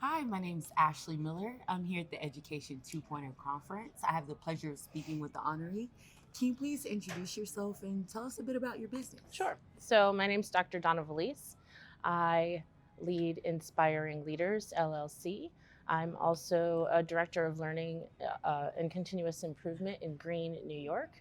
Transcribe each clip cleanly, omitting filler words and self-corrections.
Hi, my name is Ashley Miller. I'm here at the Education 2.0 conference. I have the pleasure of speaking with the honoree. Can you please introduce yourself and tell us a bit about your business? Sure. So my name's Dr. Donna Vallese. I lead Inspiring Leaders LLC. I'm also a director of learning and continuous improvement in Green, New York.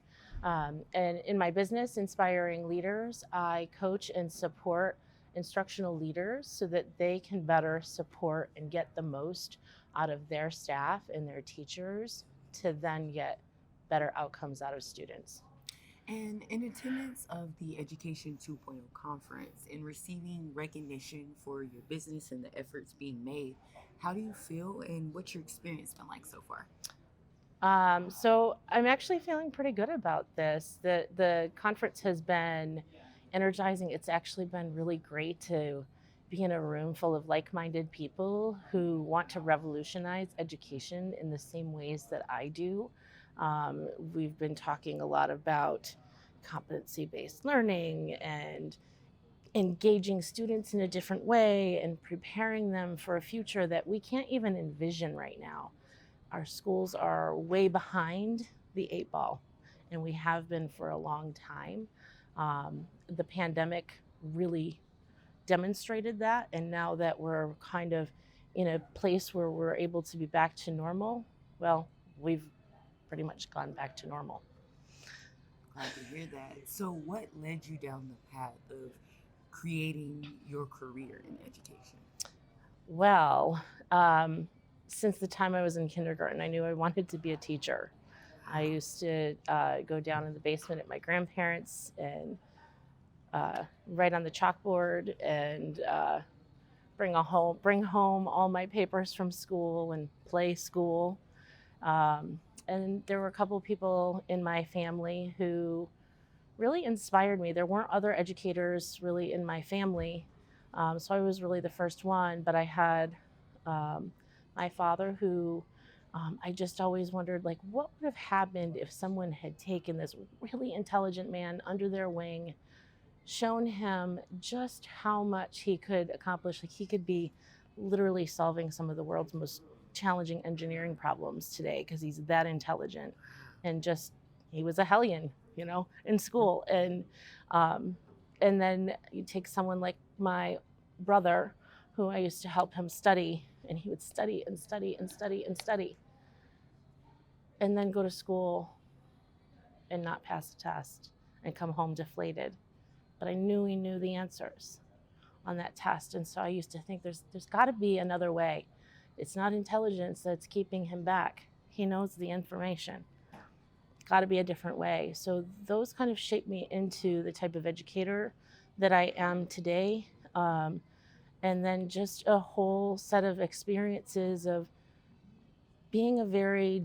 And in my business, Inspiring Leaders, I coach and support instructional leaders so that they can better support and get the most out of their staff and their teachers to then get better outcomes out of students. And in attendance of the Education 2.0 conference and receiving recognition for your business and the efforts being made, how do you feel and what's your experience been like so far? So I'm actually feeling pretty good about this. The conference has been energizing. It's actually been really great to be in a room full of like-minded people who want to revolutionize education in the same ways that I do. We've been talking a lot about competency-based learning and engaging students in a different way and preparing them for a future that we can't even envision right now. Our schools are way behind the eight ball, and we have been for a long time. The pandemic really demonstrated that, and now that we're kind of in a place where we're able to be back to normal, well, we've pretty much gone back to normal. Glad to hear that. So, what led you down the path of creating your career in education? Well, since the time I was in kindergarten, I knew I wanted to be a teacher. I Wow. used to go down in the basement at my grandparents and write on the chalkboard and bring home all my papers from school and play school. And there were a couple of people in my family who really inspired me. There weren't other educators really in my family, so I was really the first one. But I had um, my father, who I just always wondered, like, what would have happened if someone had taken this really intelligent man under their wing, shown him just how much he could accomplish. Like he could be literally solving some of the world's most challenging engineering problems today because he's that intelligent and just he was a hellion, in school. Um, and then you take someone like my brother, who I used to help him study, and he would study and study and study and study, and then go to school and not pass a test and come home deflated. But I knew he knew the answers on that test. And so I used to think there's got to be another way. It's not intelligence that's keeping him back. He knows the information. Got to be a different way. So those kind of shaped me into the type of educator that I am today. And then just a whole set of experiences of being a very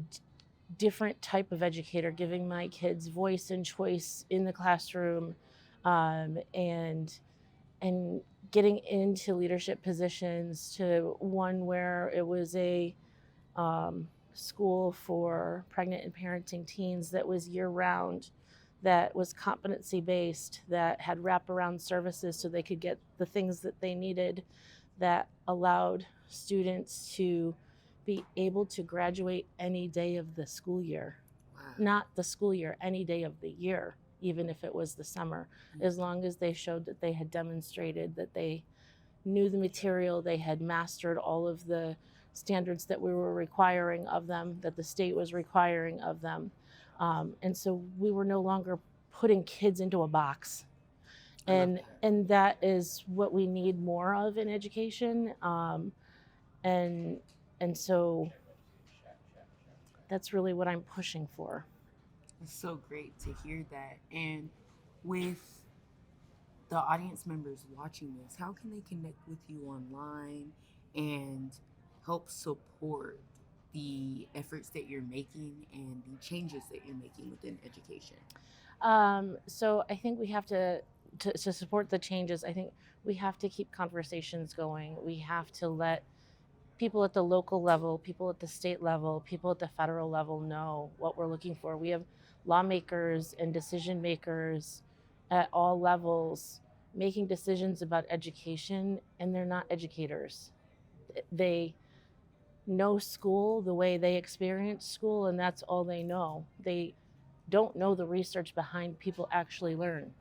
different type of educator, giving my kids voice and choice in the classroom, and getting into leadership positions, to one where it was a school for pregnant and parenting teens that was year round, that was competency based, that had wraparound services so they could get the things that they needed, that allowed students to be able to graduate any day of the school year, Wow. not the school year, any day of the year, even if it was the summer, as long as they showed that they had demonstrated that they knew the material, they had mastered all of the standards that we were requiring of them, that the state was requiring of them. And so we were no longer putting kids into a box. I love And, that. and that is what we need more of in education. And, and so that's really what I'm pushing for. It's so great to hear that. And with the audience members watching this, how can they connect with you online and help support the efforts that you're making and the changes that you're making within education? So I think we have to support the changes. I think we have to keep conversations going. We have to let people at the local level, people at the state level, people at the federal level know what we're looking for. We have lawmakers and decision makers at all levels making decisions about education, and they're not educators. They know school the way they experience school, and that's all they know. They don't know the research behind people actually learn,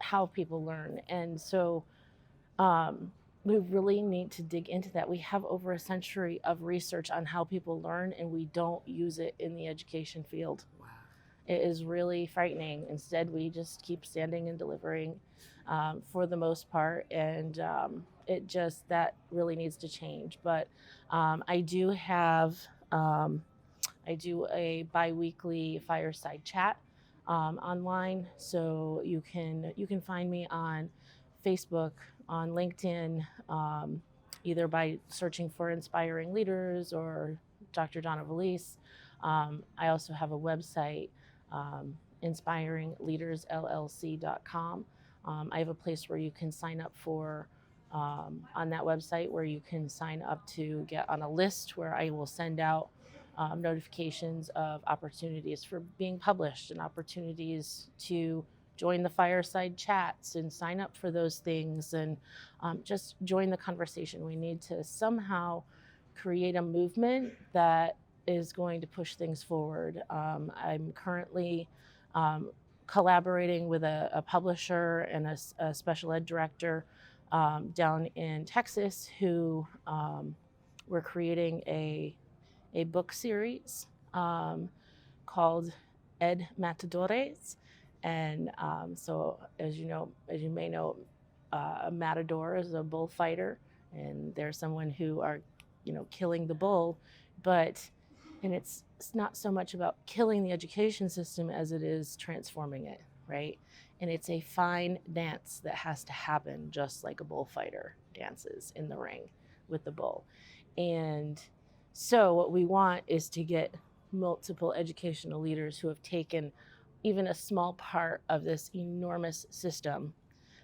how people learn. And so we really need to dig into that. We have over a century of research on how people learn, and we don't use it in the education field. Wow. It is really frightening. Instead, we just keep standing and delivering for the most part, and that really needs to change. But I do have I do a biweekly fireside chat online, so you can find me on Facebook, on LinkedIn, either by searching for Inspiring Leaders or Dr. Donna Vallese. I also have a website, inspiringleadersllc.com. I have a place where you can sign up for, on that website, where you can sign up to get on a list where I will send out notifications of opportunities for being published and opportunities to join the fireside chats and sign up for those things, and just join the conversation. We need to somehow create a movement that is going to push things forward. I'm currently collaborating with a publisher and a special ed director down in Texas, who we're creating a book series called Ed Matadores. And so, as you may know, a matador is a bullfighter, and there's someone who are, killing the bull, and it's not so much about killing the education system as it is transforming it, right? And it's a fine dance that has to happen just like a bullfighter dances in the ring with the bull. And so what we want is to get multiple educational leaders who have taken even a small part of this enormous system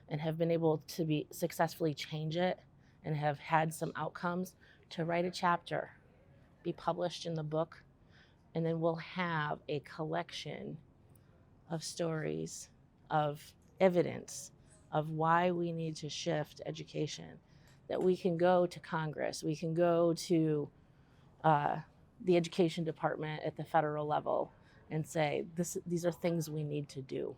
and have been able to be successfully change it and have had some outcomes, to write a chapter, be published in the book, and then we'll have a collection of stories, of evidence of why we need to shift education, that we can go to Congress, we can go to the education department at the federal level and say, these are things we need to do.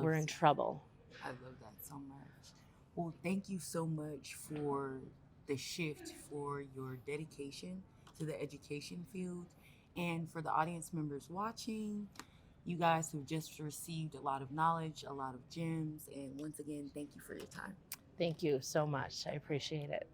We're in trouble. I love that so much. Well, thank you so much for the shift, for your dedication to the education field, and for the audience members watching. You guys have just received a lot of knowledge, a lot of gems, and once again, thank you for your time. Thank you so much. I appreciate it.